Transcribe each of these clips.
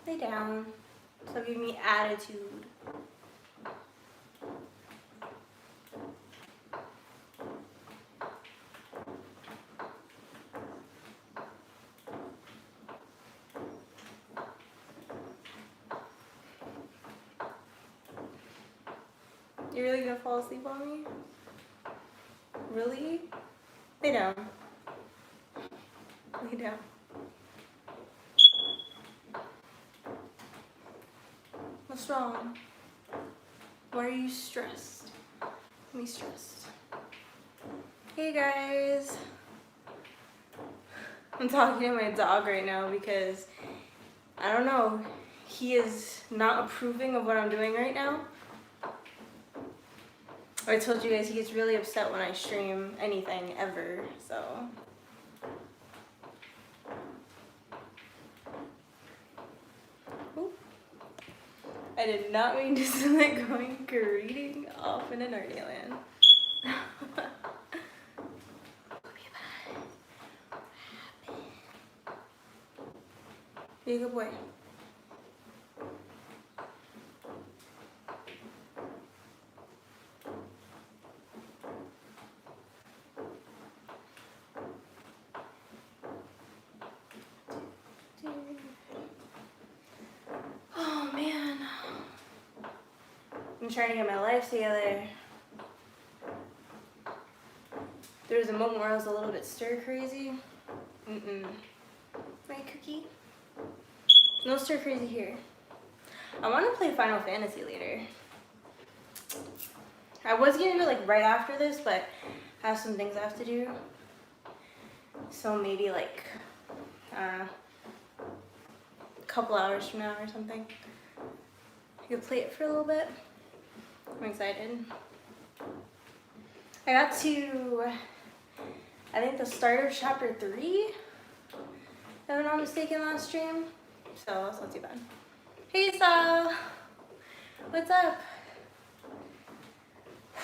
Lay down. Stop giving me attitude. You're really gonna fall asleep on me? Really? Lay down. Lay down. What's wrong? Why are you stressed? Me stressed. Hey guys. I'm talking to my dog right now because, I don't know, he is not approving of what I'm doing right now. I told you guys he gets really upset when I stream anything ever, so. Ooh. I did not mean to start going greeting off in a Narnia land. Be a good boy. Oh man. I'm trying to get my life together. There was a moment where I was a little bit stir crazy. Right, Cookie? No stir crazy here. I want to play Final Fantasy later. I was gonna do it like right after this, but I have some things I have to do. So maybe like a couple hours from now or something. I could play it for a little bit. I'm excited. I got to, I think, the start of chapter 3, if I'm not mistaken, last stream. So that's not too bad. Hey Sal, what's up?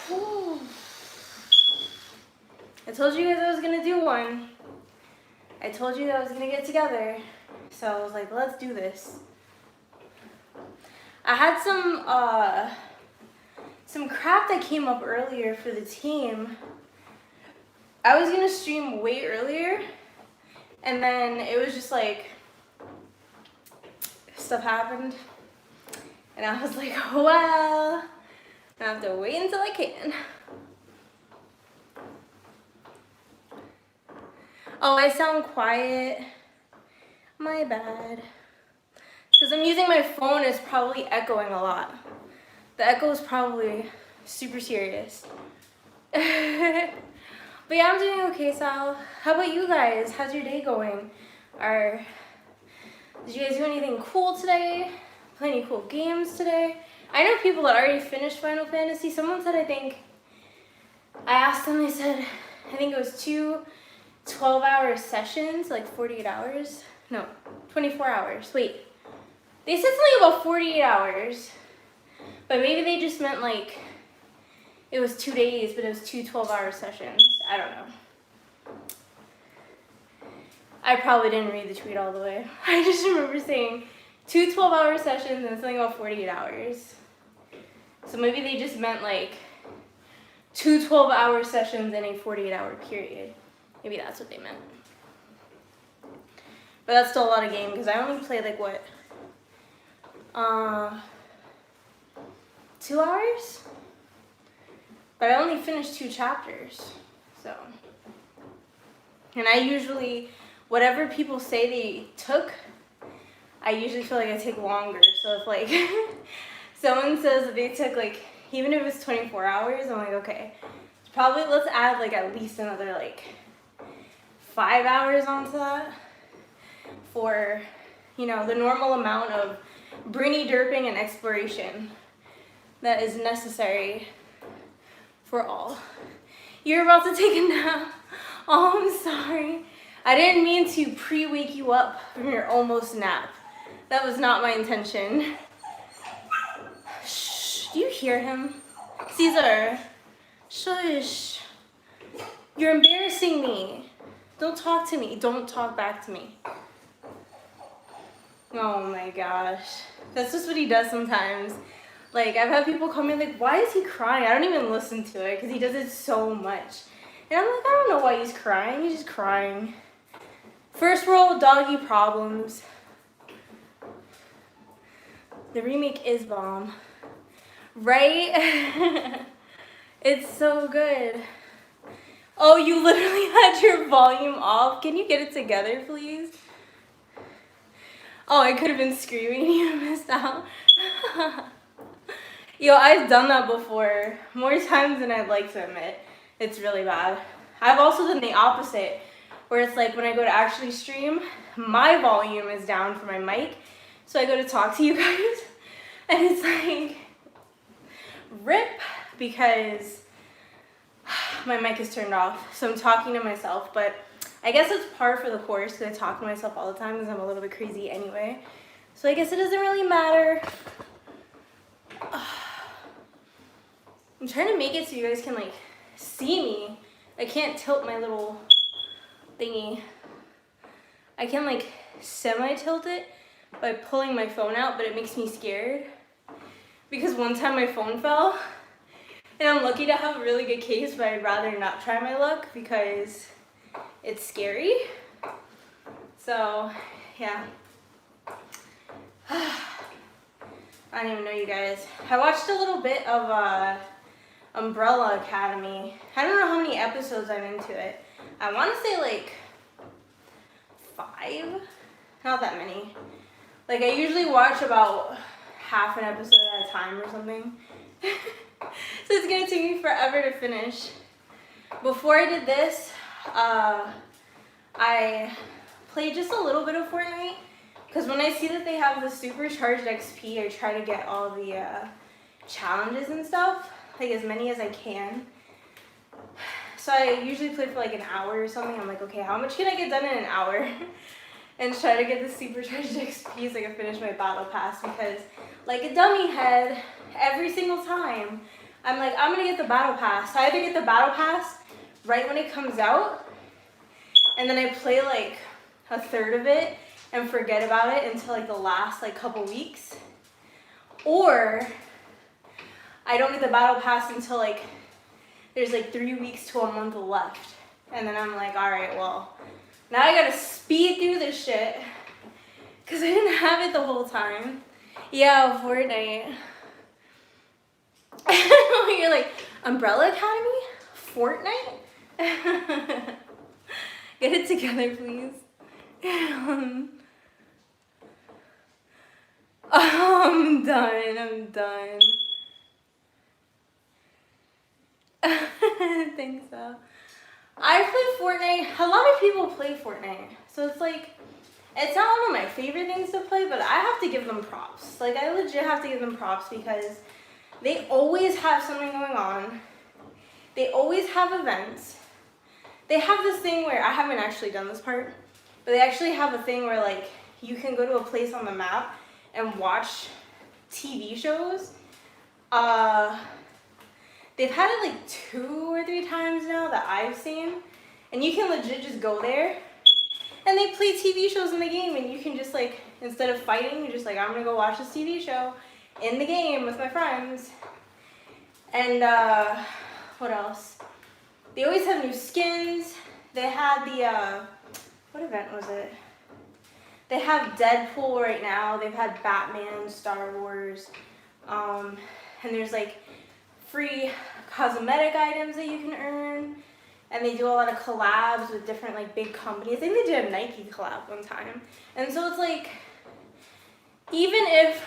Whew. I told you guys I was gonna do one. I told you that I was gonna get together. So I was like, let's do this. I had some crap that came up earlier for the team. I was gonna stream way earlier, and then it was just like, stuff happened. And I was like, well, I have to wait until I can. Oh, I sound quiet. My bad. Because I'm using my phone, it's probably echoing a lot. The echo is probably super serious. But yeah, I'm doing okay, Sal. How about you guys? How's your day going? Did you guys do anything cool today? Play any cool games today? I know people that already finished Final Fantasy. Someone said, I asked them, they said, I think it was 2 12-hour sessions, like 48 hours. No, 24 hours. Wait, they said something about 48 hours, but maybe they just meant like it was 2 days, but it was 2 12-hour sessions. I don't know. I probably didn't read the tweet all the way. I just remember saying 2 12-hour sessions and something about 48 hours. So maybe they just meant like 2 12-hour sessions in a 48-hour period. Maybe that's what they meant. But that's still a lot of game because I only played like what? 2 hours? But I only finished 2 chapters. So. And I usually, whatever people say they took, I usually feel like I take longer. So if like someone says that they took like, even if it's 24 hours, I'm like, okay, probably let's add like at least another like 5 hours onto that for, you know, the normal amount of Brini derping and exploration that is necessary for all. You're about to take a nap. Oh, I'm sorry. I didn't mean to pre-wake you up from your almost nap. That was not my intention. Shh, do you hear him? Caesar, shush. You're embarrassing me. Don't talk to me. Don't talk back to me. Oh my gosh. That's just what he does sometimes. Like, I've had people come in like, why is he crying? I don't even listen to it because he does it so much. And I'm like, I don't know why he's crying. He's just crying. First world doggy problems. The remake is bomb. Right? It's so good. Oh, you literally had your volume off. Can you get it together, please? Oh, I could have been screaming. You missed out. Yo, I've done that before. More times than I'd like to admit. It's really bad. I've also done the opposite, where it's like when I go to actually stream, my volume is down for my mic. So I go to talk to you guys, and it's like, rip, because my mic is turned off. So I'm talking to myself, but I guess it's par for the course because I talk to myself all the time because I'm a little bit crazy anyway. So I guess it doesn't really matter. I'm trying to make it so you guys can like see me. I can't tilt my little thingy. I can like semi-tilt it by pulling my phone out, but it makes me scared. Because one time my phone fell, and I'm lucky to have a really good case, but I'd rather not try my luck because it's scary. So, yeah. I don't even know, you guys. I watched a little bit of Umbrella Academy. I don't know how many episodes I'm into it. I want to say like 5. Not that many. Like I usually watch about half an episode at a time or something. So it's gonna take me forever to finish. Before I did this, I played just a little bit of Fortnite. Because when I see that they have the supercharged XP, I try to get all the challenges and stuff, like as many as I can. So I usually play for like an hour or something. I'm like, okay, how much can I get done in an hour? And try to get the supercharged XP so I can finish my battle pass. Because like a dummy head, every single time, I'm like, I'm gonna get the battle pass. I either get the battle pass right when it comes out, and then I play like a third of it and forget about it until like the last like couple weeks, or I don't get the battle pass until like there's like 3 weeks to a month left, and then I'm like, all right, well, now I gotta speed through this shit because I didn't have it the whole time. Yeah, Fortnite. You're like, Umbrella Academy? Fortnite? Get it together, please. I'm done. I think so. I play Fortnite. A lot of people play Fortnite. So it's like, it's not one of my favorite things to play, but I have to give them props. Like, I legit have to give them props because they always have something going on. They always have events. They have this thing where, I haven't actually done this part, but they actually have a thing where like, you can go to a place on the map and watch TV shows. They've had it like 2 or 3 times now that I've seen. And you can legit just go there. And they play TV shows in the game, and you can just like, instead of fighting, you're just like, I'm gonna go watch this TV show in the game with my friends. And what else? They always have new skins. They had the, what event was it? They have Deadpool right now. They've had Batman, Star Wars. And there's like free cosmetic items that you can earn. And they do a lot of collabs with different like big companies. I think they did a Nike collab one time. And so it's like, even if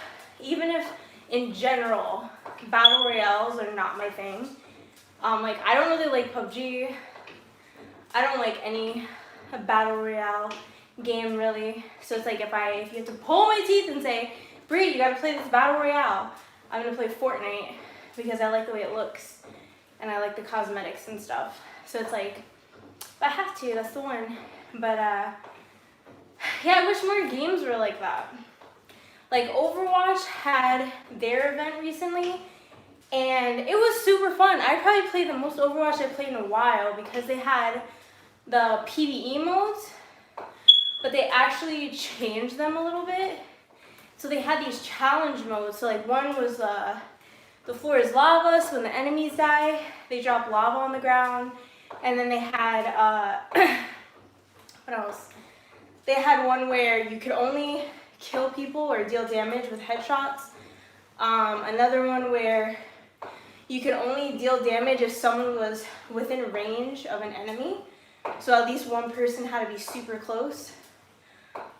in general, battle royales are not my thing. Like I don't really like PUBG. I don't like any battle royale game really. So it's like if you have to pull my teeth and say, Brie, you gotta play this battle royale, I'm gonna play Fortnite because I like the way it looks and I like the cosmetics and stuff. So it's like, if I have to, that's the one. But yeah, I wish more games were like that. Like Overwatch had their event recently, and it was super fun. I probably played the most Overwatch I've played in a while because they had the PvE modes, but they actually changed them a little bit. So they had these challenge modes. So like one was the floor is lava, so when the enemies die, they drop lava on the ground. And then they had, what else? They had one where you could only kill people or deal damage with headshots. Another one where you could only deal damage if someone was within range of an enemy. So at least one person had to be super close,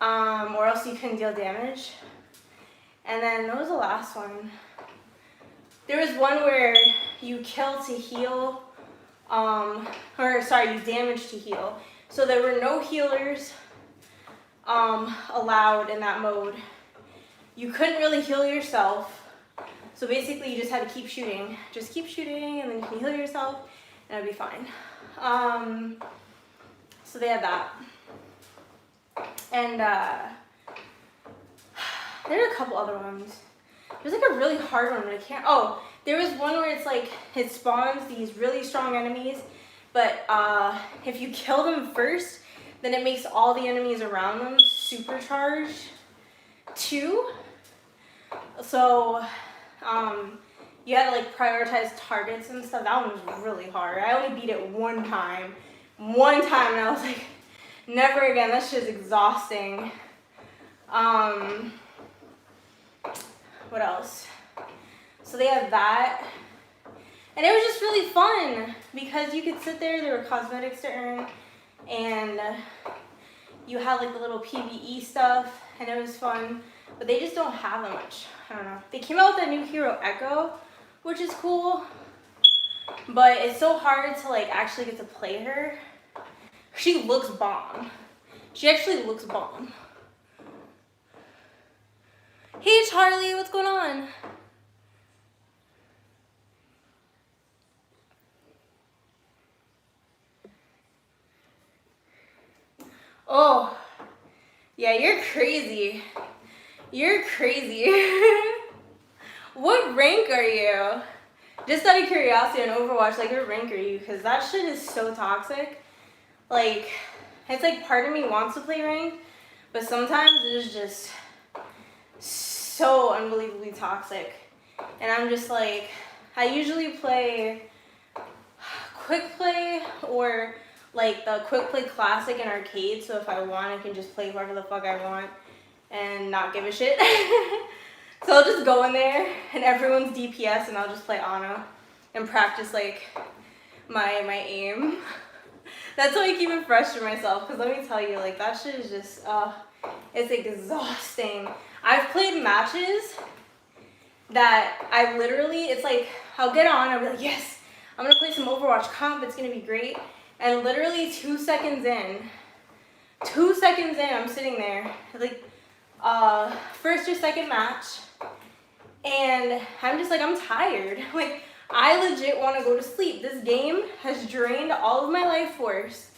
or else you couldn't deal damage. And then what was the last one? There was one where you kill to heal, you damage to heal. So there were no healers allowed in that mode. You couldn't really heal yourself. So basically you just had to keep shooting. Just keep shooting and then you can heal yourself and it'll be fine. So they had that. And there are a couple other ones. There's like a really hard one, but I can't. Oh, there was one where it's like it spawns these really strong enemies, but if you kill them first, then it makes all the enemies around them supercharged too. So you had to like prioritize targets and stuff. That one was really hard. I only beat it one time, and I was like, never again. That shit's exhausting. What else? So they had that. And it was just really fun because you could sit there, there were cosmetics to earn, and you had like the little PvE stuff, and it was fun. But they just don't have that much. I don't know. They came out with a new hero, Echo, which is cool. But it's so hard to like actually get to play her. She looks bomb. She actually looks bomb. Hey Charlie, what's going on? Oh, yeah, you're crazy. You're crazy. What rank are you? Just out of curiosity on Overwatch, like what rank are you? Because that shit is so toxic. Like, it's like part of me wants to play ranked, but sometimes it is just so unbelievably toxic. And I'm just like, I usually play quick play or like the quick play classic in arcade, so if I want I can just play whoever the fuck I want and not give a shit. So I'll just go in there and everyone's DPS and I'll just play Ana and practice like my aim. That's how I keep it fresh for myself, because let me tell you, like that shit is just it's exhausting. I've played matches that I literally, it's like I'll get on, I'll be like, yes, I'm gonna play some Overwatch comp, it's gonna be great. And literally 2 seconds in, I'm sitting there, like, first or second match, and I'm just like, I'm tired. Like, I legit want to go to sleep. This game has drained all of my life force,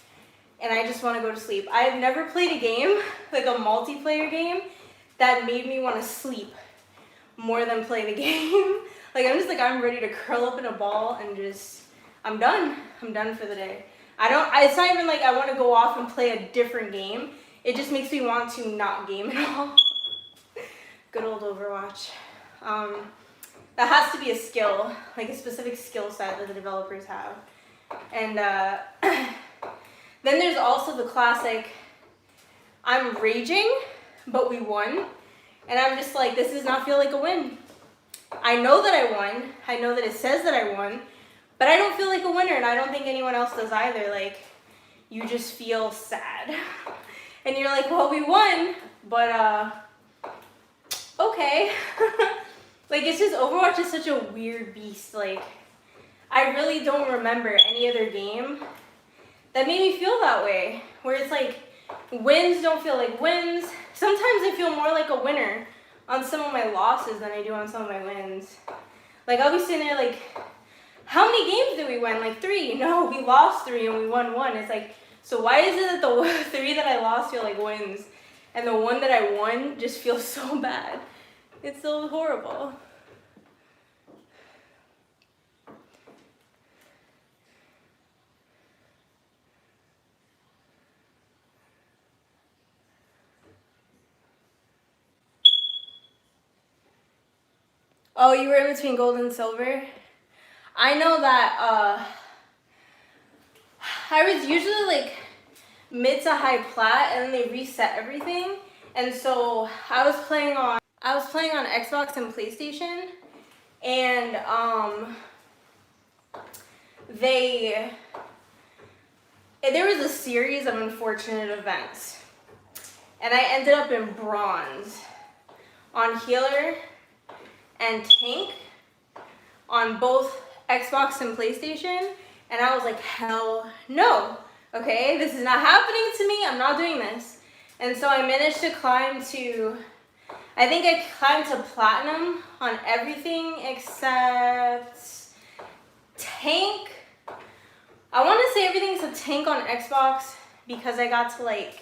and I just want to go to sleep. I've never played a game, like a multiplayer game, that made me want to sleep more than play the game. Like, I'm just like, I'm ready to curl up in a ball and just, I'm done. I'm done for the day. It's not even like I want to go off and play a different game. It just makes me want to not game at all. Good old Overwatch. That has to be a skill, like a specific skill set that the developers have. And then there's also the classic, I'm raging, but we won. And I'm just like, this does not feel like a win. I know that I won. I know that it says that I won. But I don't feel like a winner, and I don't think anyone else does either. Like, you just feel sad. And you're like, well, we won, but, okay. Like, it's just, Overwatch is such a weird beast. Like, I really don't remember any other game that made me feel that way. Where it's like, wins don't feel like wins. Sometimes I feel more like a winner on some of my losses than I do on some of my wins. Like, I'll be sitting there like, how many games did we win? Like 3? No, we lost 3 and we won 1. It's like, so why is it that the 3 that I lost feel like wins and the 1 that I won just feels so bad? It's so horrible. Oh, you were in between gold and silver? I know that I was usually like mid to high plat, and then they reset everything. And so I was playing on Xbox and PlayStation, and there was a series of unfortunate events, and I ended up in bronze on healer and tank on both Xbox and PlayStation, and I was like, hell no. Okay, this is not happening to me. I'm not doing this. And so I managed to climb to, I think I climbed to platinum on everything except tank. I want to say everything's a tank on Xbox because I got to like,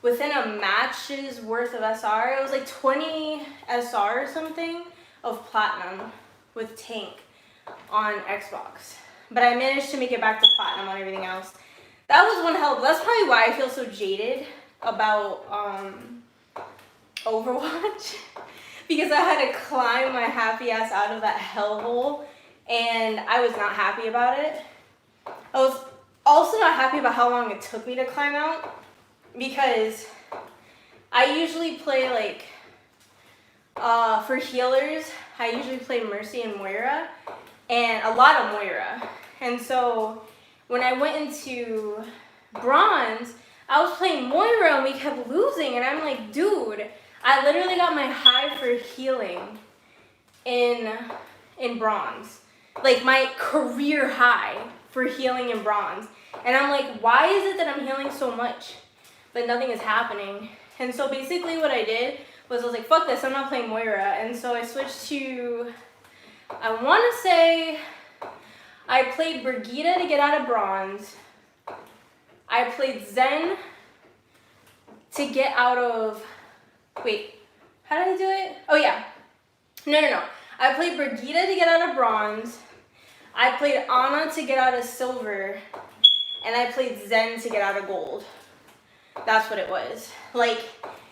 within a match's worth of SR, it was like 20 SR or something of platinum with tank on Xbox. But I managed to make it back to platinum on everything else. That was one hell. That's probably why I feel so jaded about Overwatch. Because I had to climb my happy ass out of that hellhole, and I was not happy about it. I was also not happy about how long it took me to climb out, because I usually play like, for healers, I usually play Mercy and Moira, and a lot of Moira. And so when I went into bronze, I was playing Moira and we kept losing, and I'm like, dude, I literally got my high for healing in bronze. Like my career high for healing in bronze. And I'm like, why is it that I'm healing so much but nothing is happening? And so basically what I did was I was like, fuck this, I'm not playing Moira. And so I switched to, I want to say, I played Brigitte to get out of bronze. I played Zen to get out of, wait, how did I do it? Oh yeah, no. I played Brigitte to get out of bronze. I played Ana to get out of silver. And I played Zen to get out of gold. That's what it was. Like,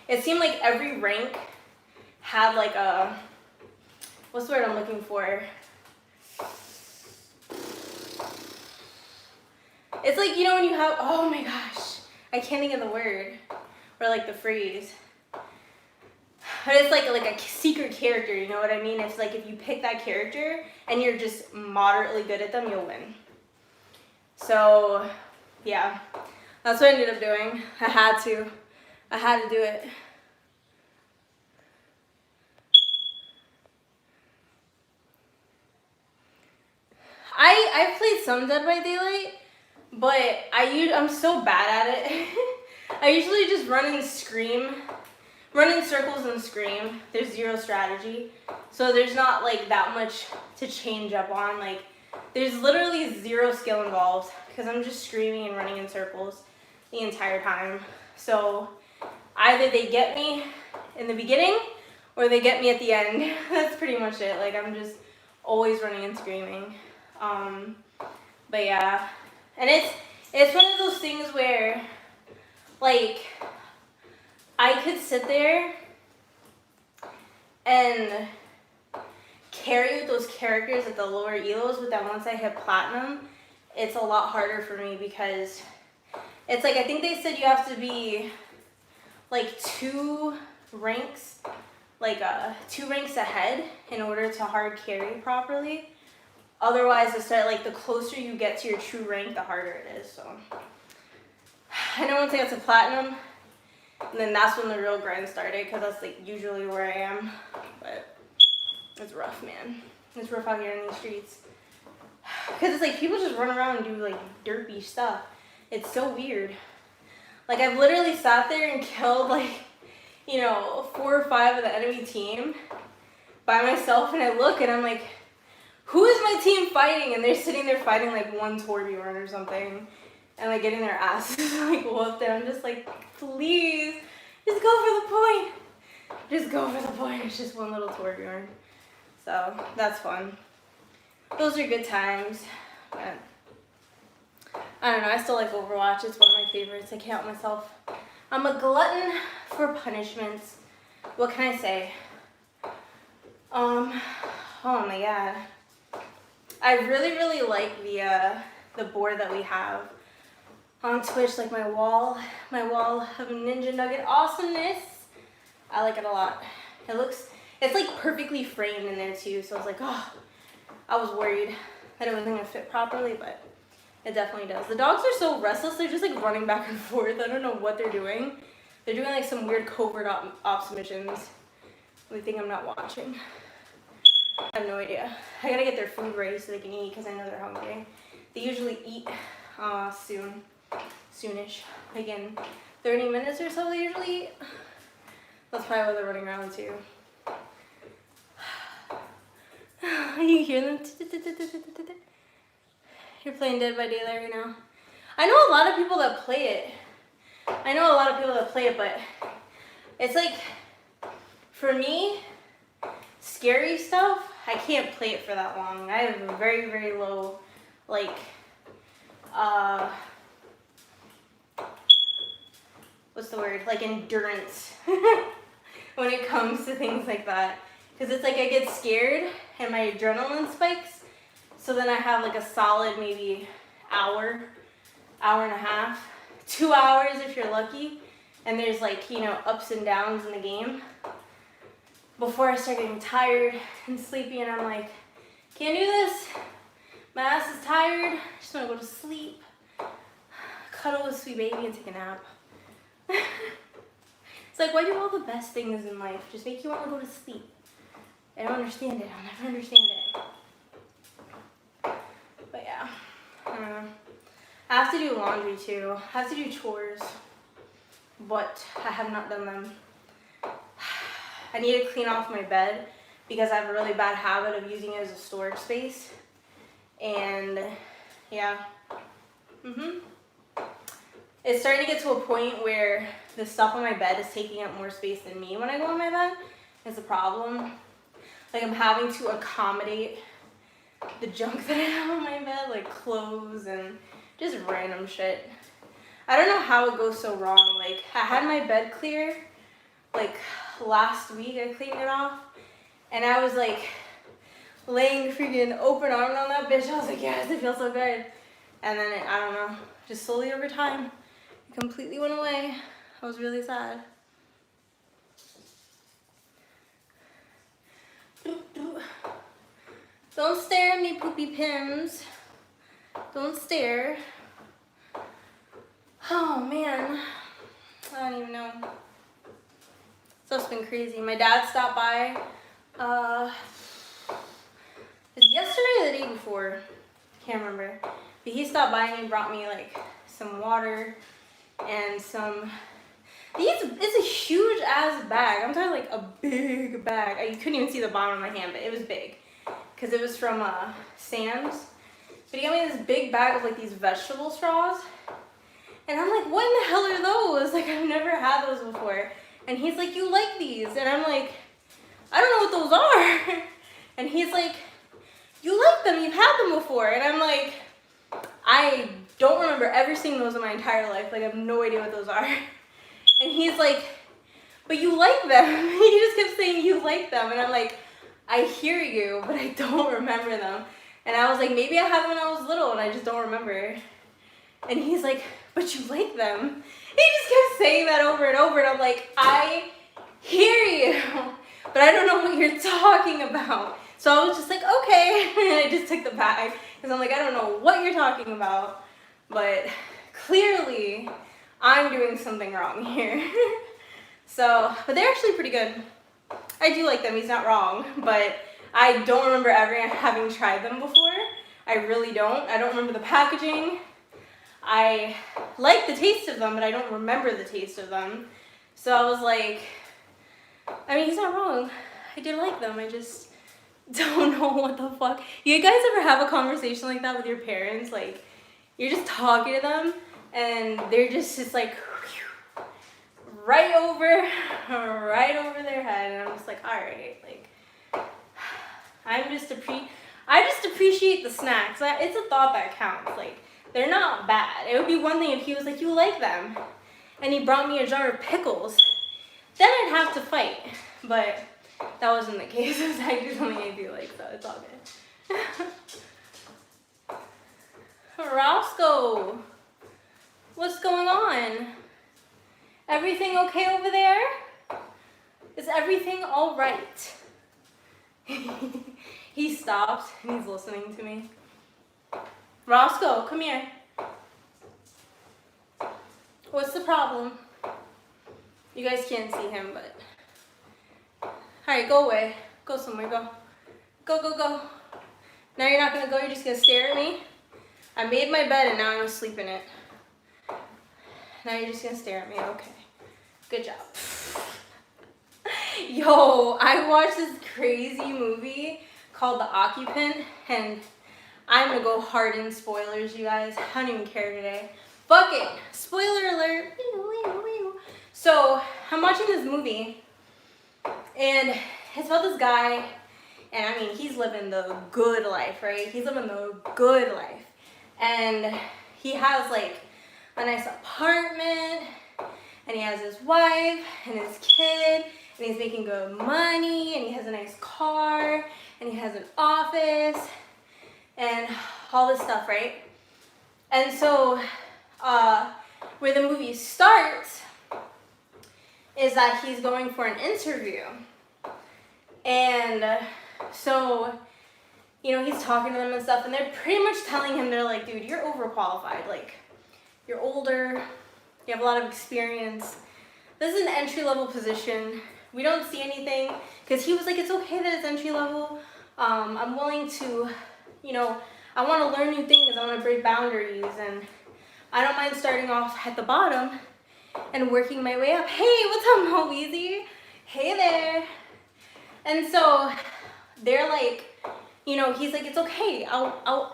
it seemed like every rank had like a, what's the word I'm looking for? It's like, you know, when you have, oh my gosh, I can't think of the word, or like the phrase. But it's like a secret character, you know what I mean? It's like if you pick that character and you're just moderately good at them, you'll win. So, yeah, that's what I ended up doing. I had to do it. I've played some Dead by Daylight, but I'm so bad at it. I usually just run in circles and scream. There's zero strategy, so there's not like that much to change up on. Like, there's literally zero skill involved because I'm just screaming and running in circles the entire time. So either they get me in the beginning or they get me at the end. That's pretty much it. Like, I'm just always running and screaming. But yeah, and it's one of those things where, like, I could sit there and carry with those characters at the lower elos, but then once I hit platinum, it's a lot harder for me because it's like, I think they said you have to be like two ranks ahead in order to hard carry properly. Otherwise, the closer you get to your true rank, the harder it is. So I know once I got to platinum, and then that's when the real grind started, because that's like usually where I am. But it's rough, man. It's rough out here in these streets. Because it's like people just run around and do like derpy stuff. It's so weird. Like, I've literally sat there and killed like, 4 or 5 of the enemy team by myself, and I look and I'm like, who is my team fighting? And they're sitting there fighting like one Torbjorn or something, and like getting their asses like whooped, and I'm just like, please, just go for the point. Just go for the point. It's just one little Torbjorn. So that's fun. Those are good times. But I don't know, I still like Overwatch. It's one of my favorites. I can't help myself. I'm a glutton for punishments. what can I say? Oh my god. I really like the board that we have on Twitch, like my wall of Ninja Nugget awesomeness. I like it a lot. It's like perfectly framed in there too, so I was like, oh, I was worried that it wasn't gonna fit properly, but it definitely does. The dogs are so restless, they're just like running back and forth. I don't know what they're doing. They're doing like some weird covert ops missions. They think I'm not watching. I have no idea. I gotta get their food ready so they can eat because I know they're hungry. They usually eat soonish. Like in 30 minutes or so they usually eat. That's probably why they're running around too. You hear them? You're playing Dead by Daylight right now. I know a lot of people that play it. But it's like, for me, scary stuff, I can't play it for that long. I have a very low, like, what's the word? Like endurance when it comes to things like that. Because it's like I get scared and my adrenaline spikes. So then I have like a solid maybe hour and a half, 2 hours if you're lucky. And there's like, you know, ups and downs in the game. Before I start getting tired and sleepy and I'm like, can't do this. My ass is tired. I just want to go to sleep. Cuddle with sweet baby and take a nap. It's like, why do all the best things in life just make you want to go to sleep? I don't understand it. I'll never understand it. But yeah, I don't know. I have to do laundry too. I have to do chores, but I have not done them. I need to clean off my bed because I have a really bad habit of using it as a storage space. And yeah, it's starting to get to a point where the stuff on my bed is taking up more space than me when I go on my bed. It's a problem. Like I'm having to accommodate the junk that I have on my bed, like clothes and just random shit. I don't know how it goes so wrong. Like I had my bed clear, like last week I cleaned it off, and I was like laying freaking open armed on that bitch. I was like, yes, it feels so good. And then I don't know, just slowly over time, it completely went away. I was really sad. Don't stare at me, poopy pims. Don't stare. Oh man, I don't even know. Stuff's been crazy. My dad stopped by yesterday or the day before. Can't remember. But he stopped by and he brought me like some water and some. It's a huge ass bag. I'm talking like a big bag. You couldn't even see the bottom of my hand, but it was big. Because it was from Sam's. But he got me this big bag of like these vegetable straws. And I'm like, what in the hell are those? Like, I've never had those before. And he's like, you like these? And I'm like, I don't know what those are. And he's like, you like them, you've had them before. And I'm like, I don't remember ever seeing those in my entire life. Like, I have no idea what those are. And he's like, but you like them. He just kept saying you like them. And I'm like, I hear you, but I don't remember them. And I was like, maybe I had them when I was little and I just don't remember. And he's like, but you like them. He just kept saying that over and over. And I'm like, I hear you, but I don't know what you're talking about. So I was just like, okay. And I just took the bag because I'm like, I don't know what you're talking about, but clearly I'm doing something wrong here. So, but they're actually pretty good. I do like them, he's not wrong, but I don't remember ever having tried them before. I really don't. I don't remember the packaging. I like the taste of them, but I don't remember the taste of them. So I was like, I mean, he's not wrong. I did like them, I just don't know what the fuck. You guys ever have a conversation like that with your parents? Like, you're just talking to them, and they're just like, right over their head, and I'm just like, all right, like, I just appreciate the snacks. It's a thought that counts. Like, they're not bad. It would be one thing if he was like, you like them, and he brought me a jar of pickles. then I'd have to fight. But that wasn't the case. It was actually something I do like, so it's all good. Roscoe, what's going on? Everything okay over there? Is everything all right? He stopped and he's listening to me. Roscoe, come here. What's the problem? You guys can't see him, but... Alright, go away. Go somewhere, go. Go, go, go. Now you're not gonna go, you're just gonna stare at me? I made my bed and now I'm gonna sleep in it. Now you're just gonna stare at me, okay. Good job. Yo, I watched this crazy movie called The Occupant, and I'm gonna go hard in spoilers, you guys. I don't even care today. Fuck it. Spoiler alert. So, I'm watching this movie, and it's about this guy, and I mean, he's living the good life, right? He's living the good life. And he has like a nice apartment, and he has his wife and his kid, and he's making good money, and he has a nice car, and he has an office, and all this stuff, right? And so, where the movie starts is that he's going for an interview. And so, you know, he's talking to them and stuff, and they're pretty much telling him, they're like, dude, you're overqualified. Like, you're older, you have a lot of experience. This is an entry-level position. We don't see anything, because he was like, it's okay that it's entry-level. I'm willing to, you know, I want to learn new things. I want to break boundaries, and I don't mind starting off at the bottom and working my way up. Hey, what's up, Mo Weezy? Hey there. And so they're like, you know, he's like, it's okay.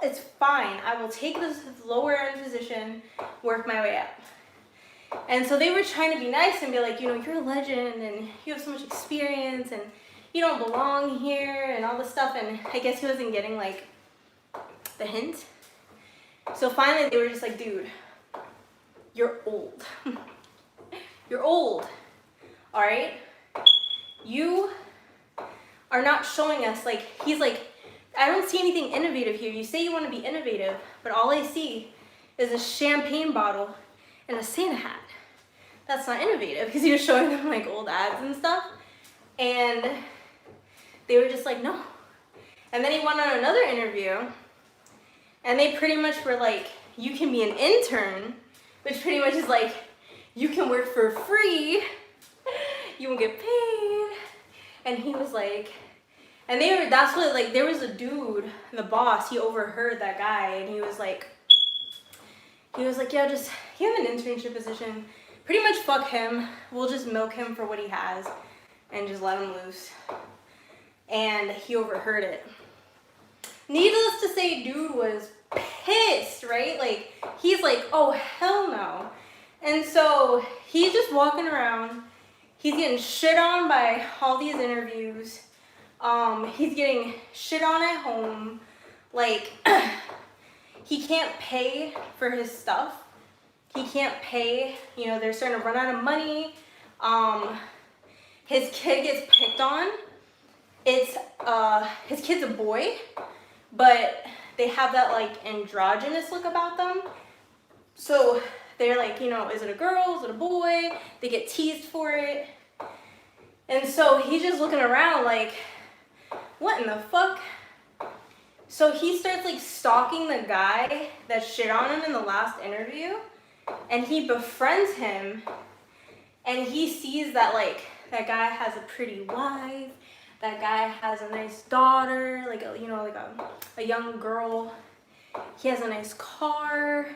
It's fine. I will take this lower end position, work my way up. And so they were trying to be nice and be like, you know, you're a legend and you have so much experience and you don't belong here and all this stuff. And I guess he wasn't getting like the hint. So finally they were just like, dude, you're old. You're old. All right? You are not showing us, like, he's like, I don't see anything innovative here. You say you want to be innovative, but all I see is a champagne bottle and a Santa hat. That's not innovative, because he was showing them like old ads and stuff. And they were just like, no. And then he went on another interview, and they pretty much were like, you can be an intern, which pretty much is like, you can work for free, you won't get paid. And he was like, and they were, that's what, like, there was a dude, the boss, he overheard that guy, and he was like, yeah, just, you have an internship position, pretty much fuck him, we'll just milk him for what he has, and just let him loose. And he overheard it. Needless to say, dude was pissed, right? Like, he's like, oh, hell no. And so, he's just walking around, he's getting shit on by all these interviews, he's getting shit on at home, like, he can't pay for his stuff, he can't pay, you know, they're starting to run out of money, his kid gets picked on, it's, his kid's a boy, but they have that, like, androgynous look about them, so they're like, you know, is it a girl, is it a boy, they get teased for it, and so he's just looking around like, what in the fuck? So he starts like stalking the guy that shit on him in the last interview, and he befriends him, and he sees that like that guy has a pretty wife, that guy has a nice daughter, like a, you know, like a young girl, he has a nice car,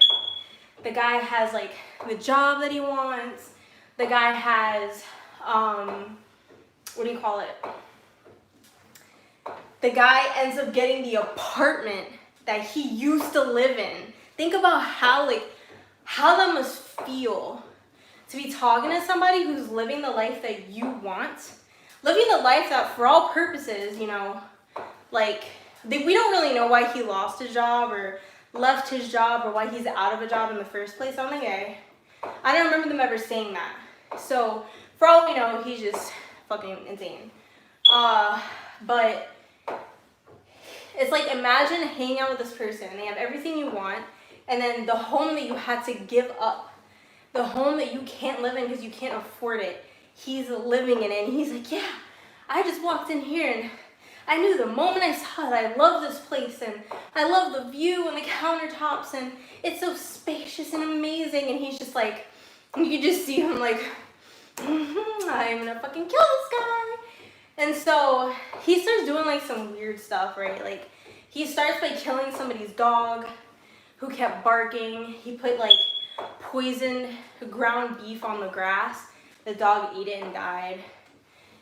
the guy has like the job that he wants, the guy has what do you call it? The guy ends up getting the apartment that he used to live in. Think about how that must feel to be talking to somebody who's living the life that you want. Living the life that for all purposes, you know, like, we don't really know why he lost his job or left his job or why he's out of a job in the first place. I'm like, hey, I don't remember them ever saying that. So For all we know, he's just fucking insane. But it's like, imagine hanging out with this person. They have everything you want, and then the home that you had to give up, the home that you can't live in because you can't afford it, he's living in it. And he's like, yeah, I just walked in here and I knew the moment I saw it, I love this place, and I love the view and the countertops, and it's so spacious and amazing. And he's just like, you can just see him like, I'm gonna fucking kill this guy. And so he starts doing like some weird stuff, right? Like, he starts by killing somebody's dog who kept barking. He put like poisoned ground beef on the grass. The dog ate it and died.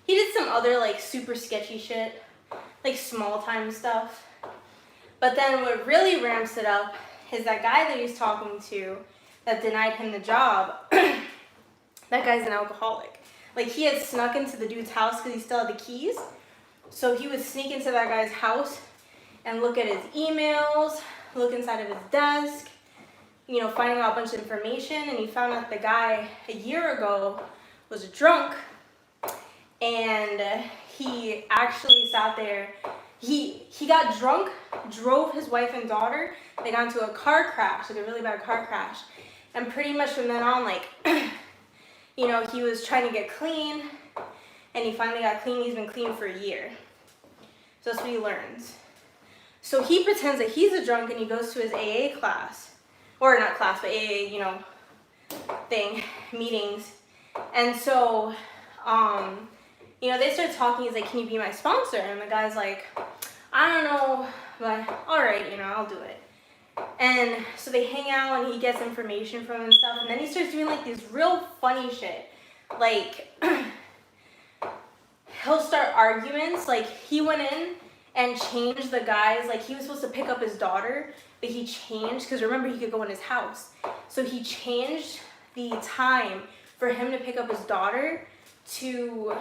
He did some other like super sketchy shit, like small time stuff. But then what really ramps it up is that guy that he's talking to that denied him the job. That guy's an alcoholic. Like, he had snuck into the dude's house because he still had the keys. So he would sneak into that guy's house and look at his emails, look inside of his desk, you know, finding out a bunch of information. And he found out the guy a year ago was drunk, and he actually sat there. He got drunk, drove his wife and daughter. They got into a car crash, like a really bad car crash. And pretty much from then on, like, you know, he was trying to get clean, and he finally got clean. He's been clean for a year. So that's what he learns. So he pretends that he's a drunk, and he goes to his AA class, or not class, but AA, you know, meetings. And so, you know, they start talking. He's like, can you be my sponsor? And the guy's like, I don't know, but all right, you know, I'll do it. And so they hang out, and he gets information from him and stuff. And then he starts doing like this real funny shit. Like, he'll start arguments. Like, he went in and changed the guy's, like, he was supposed to pick up his daughter, but he changed, because remember, he could go in his house. So he changed the time for him to pick up his daughter to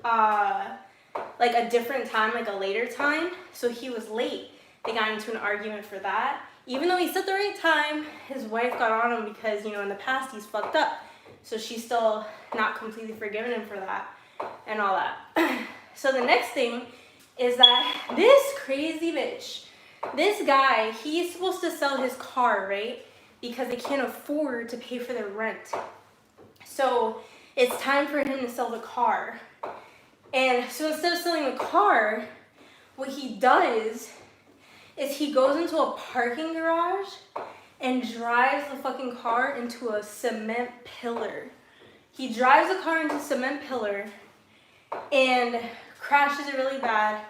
like a different time, like a later time. So he was late. They got into an argument for that. Even though he said the right time, his wife got on him because, you know, in the past he's fucked up. So she's still not completely forgiven him for that and all that. So the next thing is that this crazy bitch, this guy, he's supposed to sell his car, right? Because they can't afford to pay for their rent. So it's time for him to sell the car. And so instead of selling the car, what he does is he goes into a parking garage and drives the fucking car into a cement pillar. He drives the car into a cement pillar and crashes it really bad.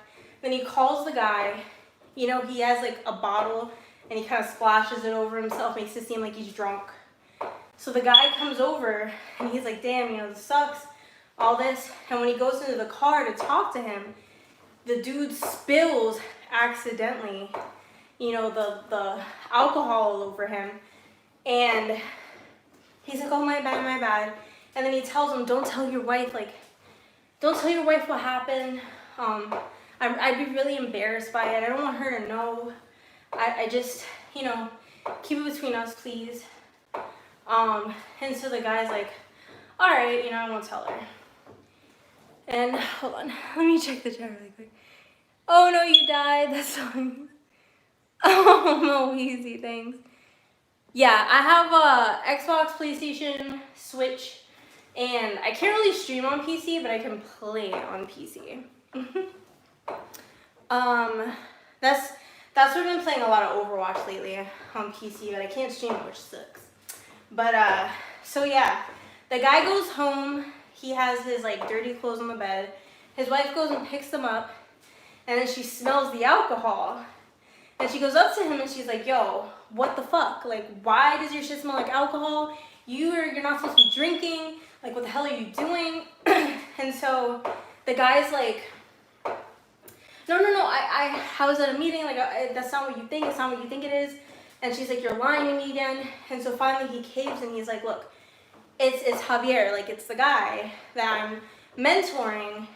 Then he calls the guy. You know, he has like a bottle and he kind of splashes it over himself, makes it seem like he's drunk. So the guy comes over and he's like, damn, you know, this sucks, all this. And when he goes into the car to talk to him, the dude spills accidentally, you know, the alcohol all over him. And he's like, oh, my bad. And then he tells him, don't tell your wife what happened. I'd be really embarrassed by it. I don't want her to know. I just, you know, keep it between us, please. And so the guy's like, all right, you know, I won't tell her. And hold on, let me check the chat really quick. Oh no, you died. That's so. Oh no, easy things. Yeah, I have a Xbox, PlayStation, Switch, and I can't really stream on PC, but I can play on PC. That's what I've been playing a lot of Overwatch lately on PC, but I can't stream it, which sucks. But so yeah, the guy goes home. He has his like dirty clothes on the bed. His wife goes and picks them up, and then she smells the alcohol. And she goes up to him and she's like, yo, what the fuck? Like, why does your shit smell like alcohol? You're not supposed to be drinking. Like, what the hell are you doing? And so the guy's like, no, I was at a meeting. Like, that's not what you think. It's not what you think it is. And she's like, you're lying to me again. And so finally he caves and he's like, look, it's Javier. Like, it's the guy that I'm mentoring.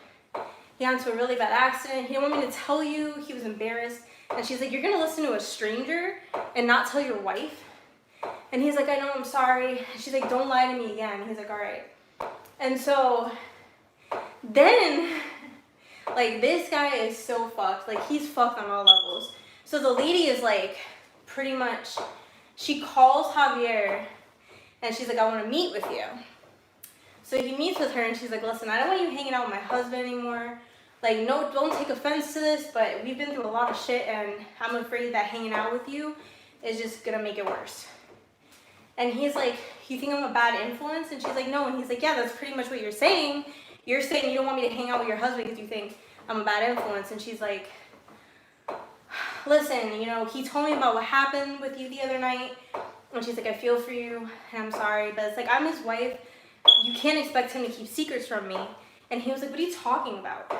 He got into a really bad accident. He didn't want me to tell you. He was embarrassed. And she's like, you're going to listen to a stranger and not tell your wife? And he's like, I know, I'm sorry. And she's like, don't lie to me again. And he's like, all right. And so then, like, this guy is so fucked. Like, he's fucked on all levels. So the lady is like, pretty much, she calls Javier and she's like, I want to meet with you. So he meets with her and she's like, listen, I don't want you hanging out with my husband anymore. Like, no, don't take offense to this, but we've been through a lot of shit and I'm afraid that hanging out with you is just gonna make it worse. And he's like, you think I'm a bad influence? And she's like, no. And he's like, yeah, that's pretty much what you're saying. You're saying you don't want me to hang out with your husband because you think I'm a bad influence. And she's like, listen, you know, he told me about what happened with you the other night. And she's like, I feel for you and I'm sorry. But it's like, I'm his wife. You can't expect him to keep secrets from me. And he was like, what are you talking about?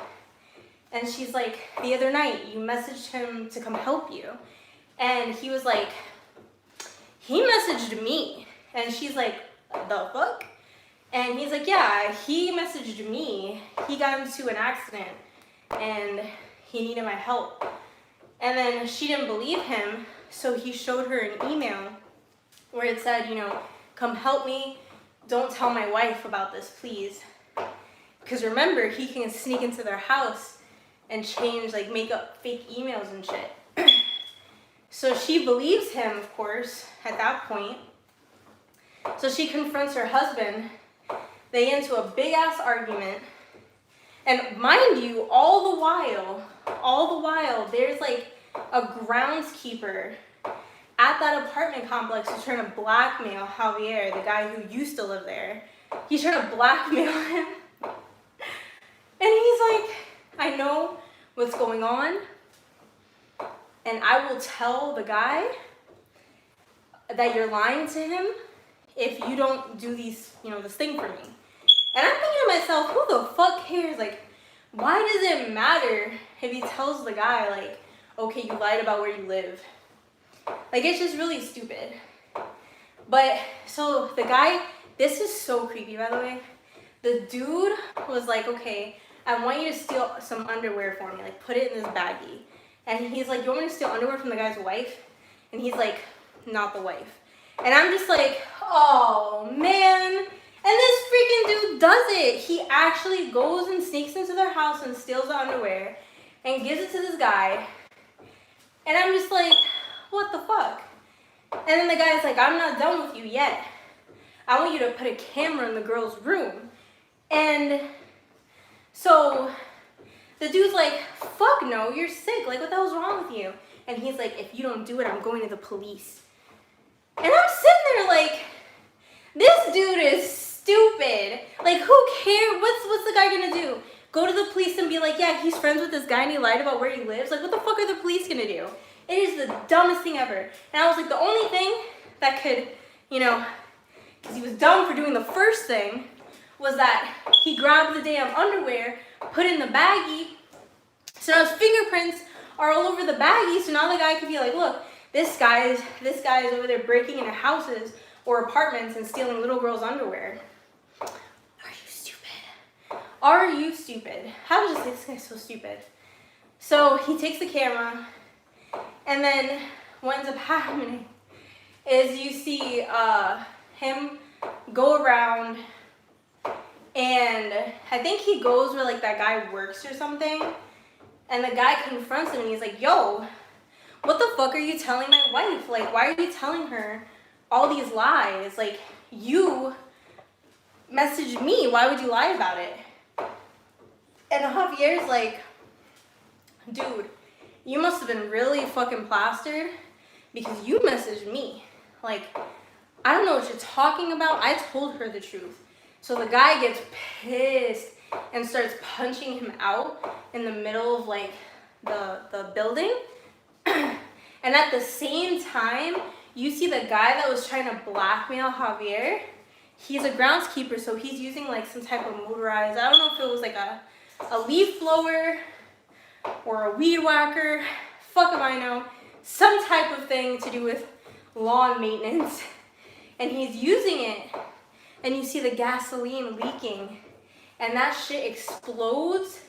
And she's like, the other night you messaged him to come help you. And he was like, he messaged me. And she's like, the fuck? And he's like, yeah, he messaged me. He got into an accident and he needed my help. And then she didn't believe him. So he showed her an email where it said, you know, come help me. Don't tell my wife about this, please. Because remember, he can sneak into their house and change, like, make up fake emails and shit. So she believes him, of course, at that point. So she confronts her husband. They get into a big ass argument. And mind you, all the while, there's like a groundskeeper at that apartment complex who's trying to blackmail Javier, the guy who used to live there. He's trying to blackmail him. And he's like, I know what's going on. And I will tell the guy that you're lying to him if you don't do these, you know, this thing for me. And I'm thinking to myself, who the fuck cares? Like, why does it matter if he tells the guy, like, okay, you lied about where you live? Like, it's just really stupid. But, so the guy, this is so creepy, by the way. The dude was like, okay, I want you to steal some underwear for me. Like, put it in this baggie. And he's like, you want me to steal underwear from the guy's wife? And he's like, not the wife. And I'm just like, oh, man. And this freaking dude does it. He actually goes and sneaks into their house and steals the underwear and gives it to this guy. And I'm just like, what the fuck? And then the guy's like, I'm not done with you yet. I want you to put a camera in the girl's room. And so the dude's like, fuck no, you're sick. Like, what the hell's wrong with you? And he's like, if you don't do it, I'm going to the police. And I'm sitting there like, this dude is stupid. Like, who cares? What's the guy gonna do? Go to the police and be like, yeah, he's friends with this guy and he lied about where he lives? Like, what the fuck are the police gonna do? It is the dumbest thing ever. And I was like, the only thing that could, you know, because he was dumb for doing the first thing, was that he grabbed the damn underwear, put it in the baggie, so now his fingerprints are all over the baggie, so now the guy could be like, look, this guy is over there breaking into houses or apartments and stealing little girls' underwear. Are you stupid? Are you stupid? How did I say this guy's so stupid? So he takes the camera, and then what ends up happening is you see him go around, and I think he goes where like that guy works or something, and the guy confronts him and he's like, yo, what the fuck are you telling my wife? Like, why are you telling her all these lies? Like, you messaged me, why would you lie about it? And Javier's like, dude, you must have been really fucking plastered because you messaged me. Like, I don't know what you're talking about. I told her the truth. So the guy gets pissed and starts punching him out in the middle of like the building. And at the same time, you see the guy that was trying to blackmail Javier. He's a groundskeeper, so he's using like some type of motorized, I don't know if it was like a leaf blower or a weed whacker, fuck if I know, some type of thing to do with lawn maintenance. And he's using it, and you see the gasoline leaking, and that shit explodes,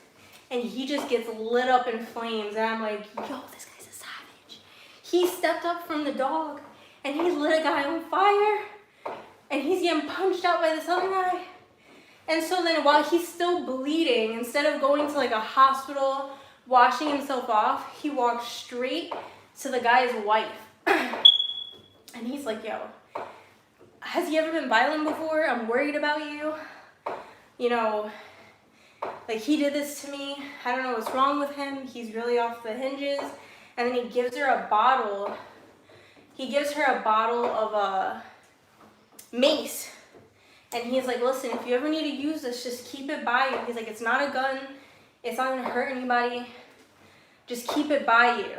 and he just gets lit up in flames. And I'm like, yo, this guy's a savage. He stepped up from the dog, and he lit a guy on fire, and he's getting punched out by this other guy. And so then while he's still bleeding, instead of going to like a hospital, washing himself off, he walks straight to the guy's wife. And he's like, yo, has he ever been violent before? I'm worried about you. You know, like he did this to me. I don't know what's wrong with him. He's really off the hinges. And then he gives her a bottle. He gives her a bottle of mace. And he's like, listen, if you ever need to use this, just keep it by you. He's like, it's not a gun. It's not gonna hurt anybody. Just keep it by you.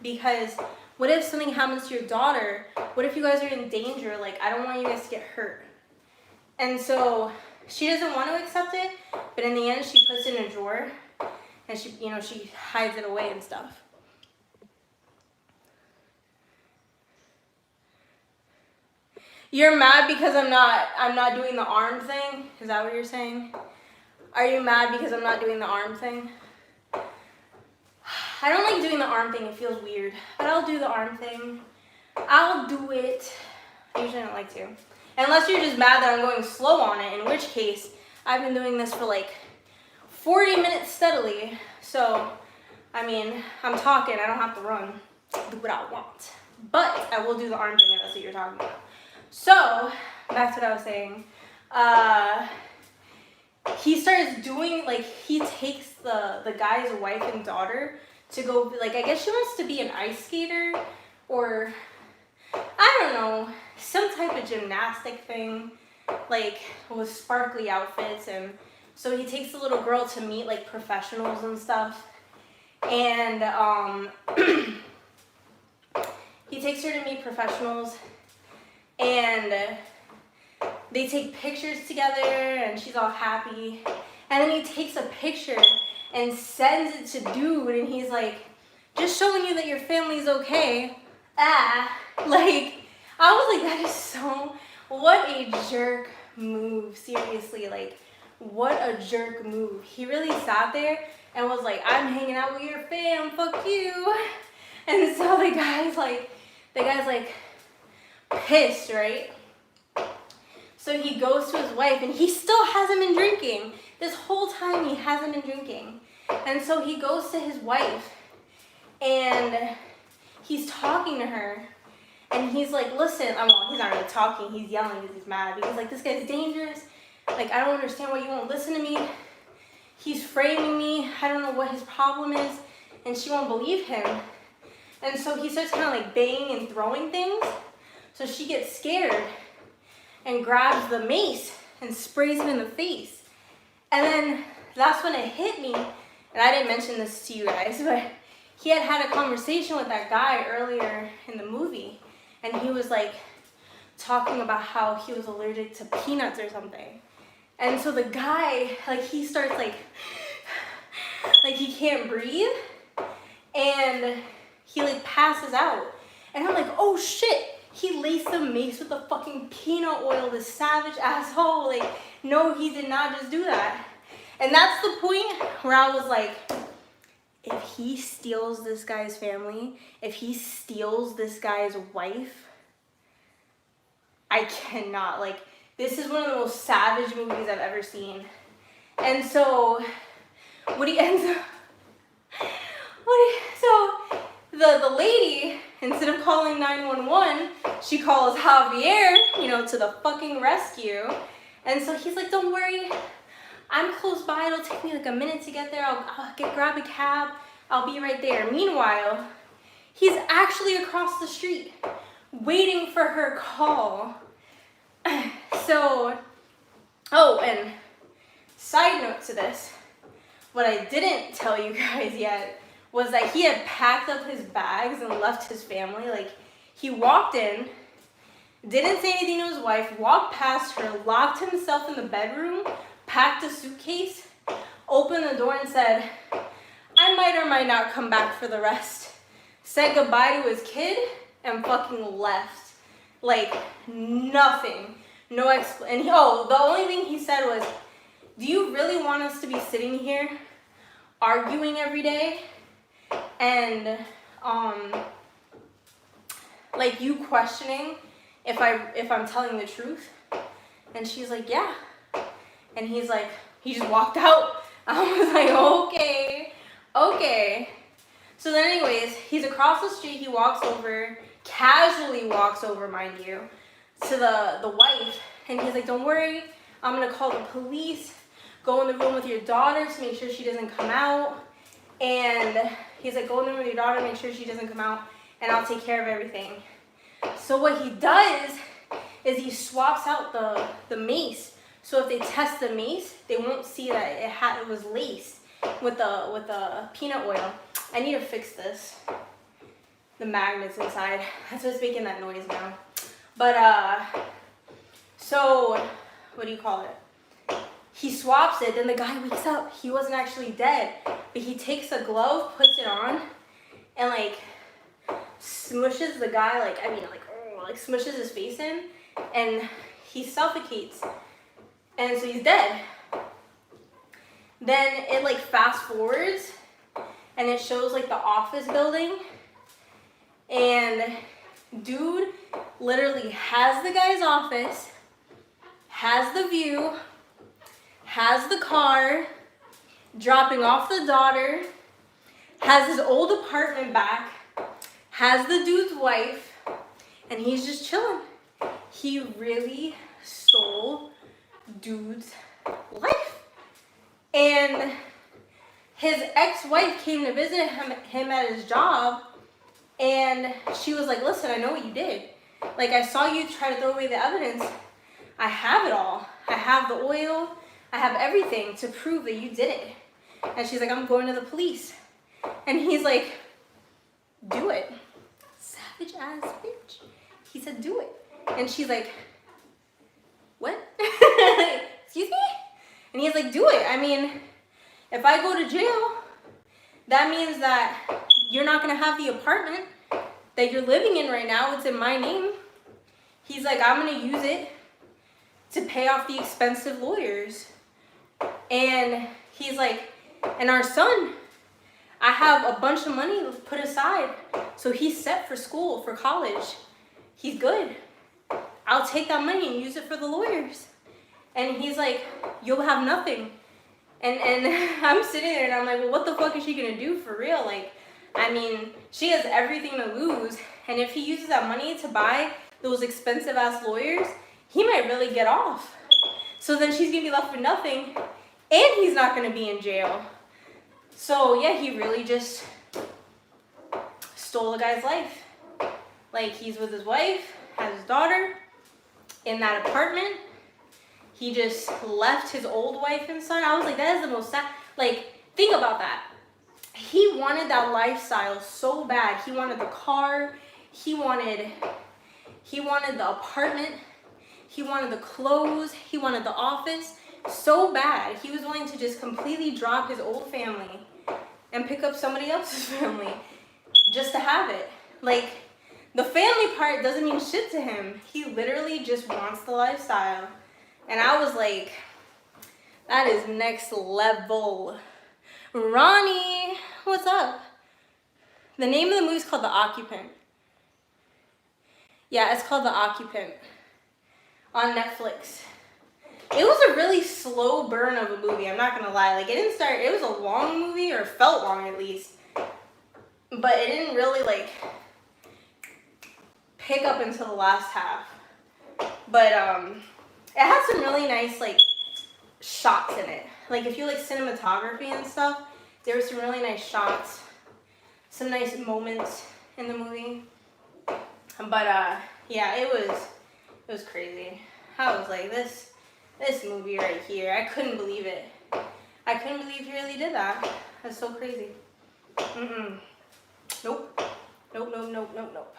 Because what if something happens to your daughter? What if you guys are in danger? Like, I don't want you guys to get hurt. And so she doesn't want to accept it, but in the end, she puts it in a drawer and she, you know, she hides it away and stuff. You're mad because I'm not doing the arm thing? Is that what you're saying? Are you mad because I'm not doing the arm thing? I don't like doing the arm thing. It feels weird. But I'll do the arm thing. I'll do it. I usually don't like to. Unless you're just mad that I'm going slow on it, in which case, I've been doing this for like 40 minutes steadily. So, I mean, I'm talking. I don't have to run. Do what I want. But I will do the arm thing if that's what you're talking about. So, that's what I was saying. He starts doing, like, he takes the guy's wife and daughter to go, like, I guess she wants to be an ice skater or, I don't know, some type of gymnastic thing, like, with sparkly outfits. And so he takes the little girl to meet, like, professionals and stuff. And he takes her to meet professionals. And they take pictures together and she's all happy. And then he takes a picture and sends it to dude and he's like, just showing you that your family's okay. Like, I was like, that is so, what a jerk move. Seriously, like, what a jerk move. He really sat there and was like, I'm hanging out with your fam, fuck you. And so the guy's like pissed, right? So he goes to his wife and he still hasn't been drinking. This whole time he hasn't been drinking. And so he goes to his wife and he's talking to her and he's like, listen, well, he's not really talking, he's yelling because he's mad. Because like, this guy's dangerous. Like, I don't understand why you won't listen to me. He's framing me. I don't know what his problem is. And she won't believe him. And so he starts kind of like banging and throwing things. So she gets scared and grabs the mace and sprays him in the face. And then that's when it hit me. And I didn't mention this to you guys, but he had a conversation with that guy earlier in the movie. And he was like talking about how he was allergic to peanuts or something. And so the guy, like, he starts like he can't breathe. And he like passes out. And I'm like, oh shit. He laced the mace with the fucking peanut oil, this savage asshole. Like, no, he did not just do that. And that's the point where I was like, if he steals this guy's family, if he steals this guy's wife, I cannot. Like, this is one of the most savage movies I've ever seen. And so, the lady, instead of calling 911, she calls Javier, you know, to the fucking rescue. And so he's like, don't worry, I'm close by. It'll take me like a minute to get there. I'll grab a cab. I'll be right there. Meanwhile, he's actually across the street waiting for her call. So, oh, and side note to this, what I didn't tell you guys yet was that he had packed up his bags and left his family. Like, he walked in, didn't say anything to his wife, walked past her, locked himself in the bedroom, packed a suitcase, opened the door and said, I might or might not come back for the rest. Said goodbye to his kid and fucking left. Like, nothing. No and the only thing he said was, do you really want us to be sitting here arguing every day? And like, you questioning if I'm telling the truth? And she's like, yeah. And he's like, he just walked out. I was like, okay. So then anyways, he's across the street. He walks over, casually walks over, mind you, to the wife. And he's like, don't worry, I'm going to call the police. Go in the room with your daughter to make sure she doesn't come out. And he's like, go in the room with your daughter, make sure she doesn't come out, and I'll take care of everything. So what he does is he swaps out the mace. So if they test the mace, they won't see that it was laced with the peanut oil. I need to fix this. The magnets inside. That's what's making that noise now. But so what do you call it? He swaps it, then the guy wakes up. He wasn't actually dead, but he takes a glove, puts it on, and like smushes the guy, like smushes his face in, and he suffocates. And so he's dead. Then it like fast forwards, and it shows like the office building, and dude literally has the guy's office, has the view, has the car, dropping off the daughter, has his old apartment back, has the dude's wife, and he's just chilling. He really stole dude's life. And his ex-wife came to visit him at his job, and she was like, listen, I know what you did. Like, I saw you try to throw away the evidence. I have it all. I have the oil. I have everything to prove that you did it. And she's like, I'm going to the police. And he's like, do it. Savage ass bitch. He said, do it. And she's like, what? Excuse me? And he's like, do it. I mean, if I go to jail, that means that you're not going to have the apartment that you're living in right now. It's in my name. He's like, I'm going to use it to pay off the expensive lawyers. And he's like, and our son, I have a bunch of money put aside. So he's set for school, for college. He's good. I'll take that money and use it for the lawyers. And he's like, you'll have nothing. And I'm sitting there and I'm like, well, what the fuck is she gonna do for real? Like, I mean, she has everything to lose. And if he uses that money to buy those expensive ass lawyers, he might really get off. So then she's gonna be left with nothing, and he's not gonna be in jail. So yeah, he really just stole a guy's life. Like, he's with his wife, has his daughter, in that apartment. He just left his old wife and son. I was like, that is the most sad. Like, think about that. He wanted that lifestyle so bad. He wanted the car. He wanted the apartment. He wanted the clothes. He wanted the office so bad. He was willing to just completely drop his old family and pick up somebody else's family just to have it. Like, the family part doesn't mean shit to him. He literally just wants the lifestyle. And I was like, that is next level. Ronnie, what's up? The name of the movie is called The Occupant. Yeah, it's called The Occupant on Netflix. It was a really slow burn of a movie, I'm not gonna lie. Like, it didn't start, it was a long movie, or felt long at least. But it didn't really, like, pick up until the last half. But, it had some really nice, like, shots in it. Like, if you like cinematography and stuff, there were some really nice shots. Some nice moments in the movie. But, yeah, it was crazy. I was like, this movie right here, I couldn't believe it. I couldn't believe he really did that. That's so crazy. Nope. Nope.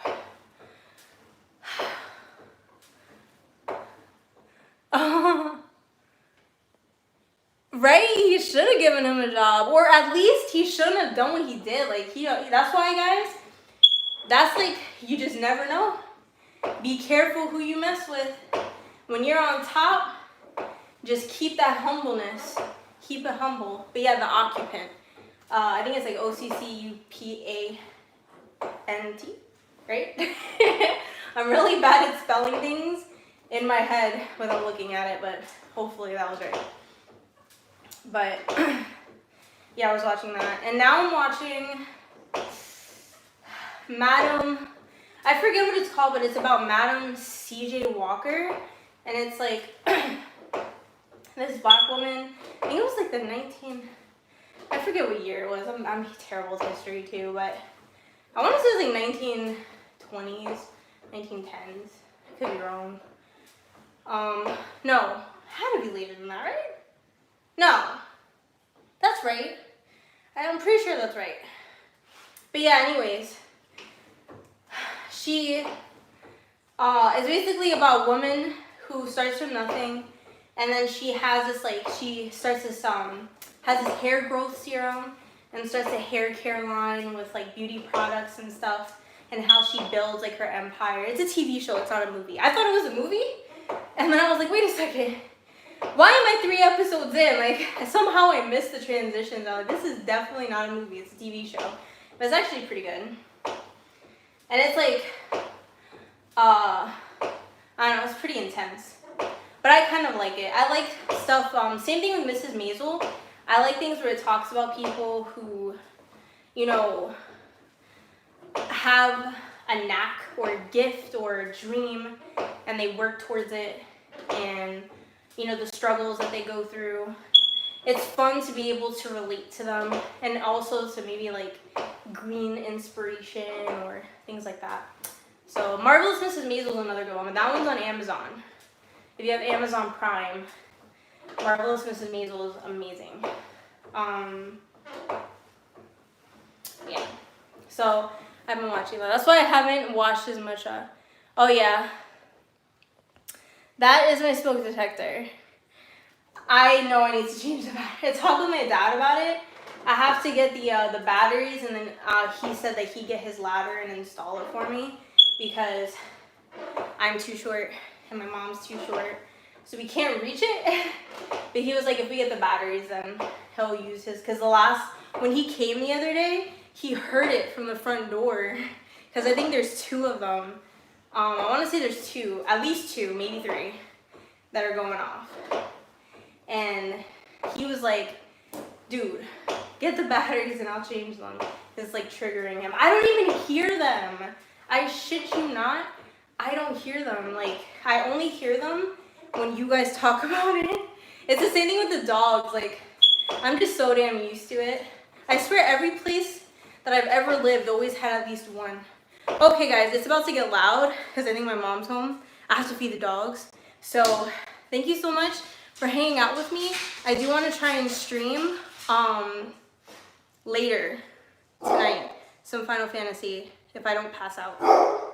Right? He should have given him a job. Or at least he shouldn't have done what he did. Like, that's why, guys, that's like, you just never know. Be careful who you mess with. When you're on top, just keep that humbleness. Keep it humble. But yeah, The Occupant. I think it's like OCCUPANT, right? I'm really bad at spelling things in my head without looking at it, but hopefully that was right. But yeah, I was watching that. And now I'm watching Madam, I forget what it's called, but it's about Madam C.J. Walker. And it's like this black woman, I think it was like I forget what year it was. I'm terrible with history too, but I want to say it was like 1920s, 1910s. I could be wrong. No, it had to be later than that, right? No, that's right. I'm pretty sure that's right. But yeah, anyways, she is basically about a woman who starts from nothing, and then she has this has this hair growth serum and starts a hair care line with like beauty products and stuff, and how she builds like her empire. It's a TV show, it's not a movie. I thought it was a movie, and then I was like, wait a second, why am I 3 episodes in? Like somehow I missed the transitions. I was like, this is definitely not a movie, it's a TV show. But it's actually pretty good. And it's like, I don't know, it's pretty intense. But I kind of like it. I like stuff, same thing with Mrs. Maisel. I like things where it talks about people who, you know, have a knack or a gift or a dream and they work towards it, and, you know, the struggles that they go through. It's fun to be able to relate to them, and also to maybe like glean inspiration or things like that. So Marvelous Mrs. Maisel is another good one, but that one's on Amazon. If you have Amazon Prime, Marvelous Mrs. Maisel is amazing. Yeah. So I've been watching that. That's why I haven't watched as much. Oh yeah. That is my smoke detector. I know I need to change the battery. I talked with my dad about it. I have to get the batteries, and then he said that he'd get his ladder and install it for me because I'm too short and my mom's too short, so we can't reach it. But he was like, if we get the batteries, then he'll use his, because when he came the other day, he heard it from the front door, because I think there's 2 of them. I want to say there's 2, at least 2, maybe 3, that are going off. And he was like, dude, get the batteries and I'll change them. It's like triggering him. I don't even hear them. I shit you not. I don't hear them. Like, I only hear them when you guys talk about it. It's the same thing with the dogs. Like, I'm just so damn used to it. I swear every place that I've ever lived always had at least one. Okay guys, it's about to get loud because I think my mom's home. I have to feed the dogs. So thank you so much for hanging out with me. I do want to try and stream later tonight some Final Fantasy if I don't pass out.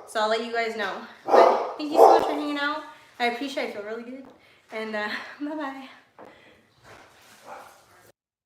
So I'll let you guys know. But thank you so much for hanging out. I appreciate it. I feel really good. And bye-bye.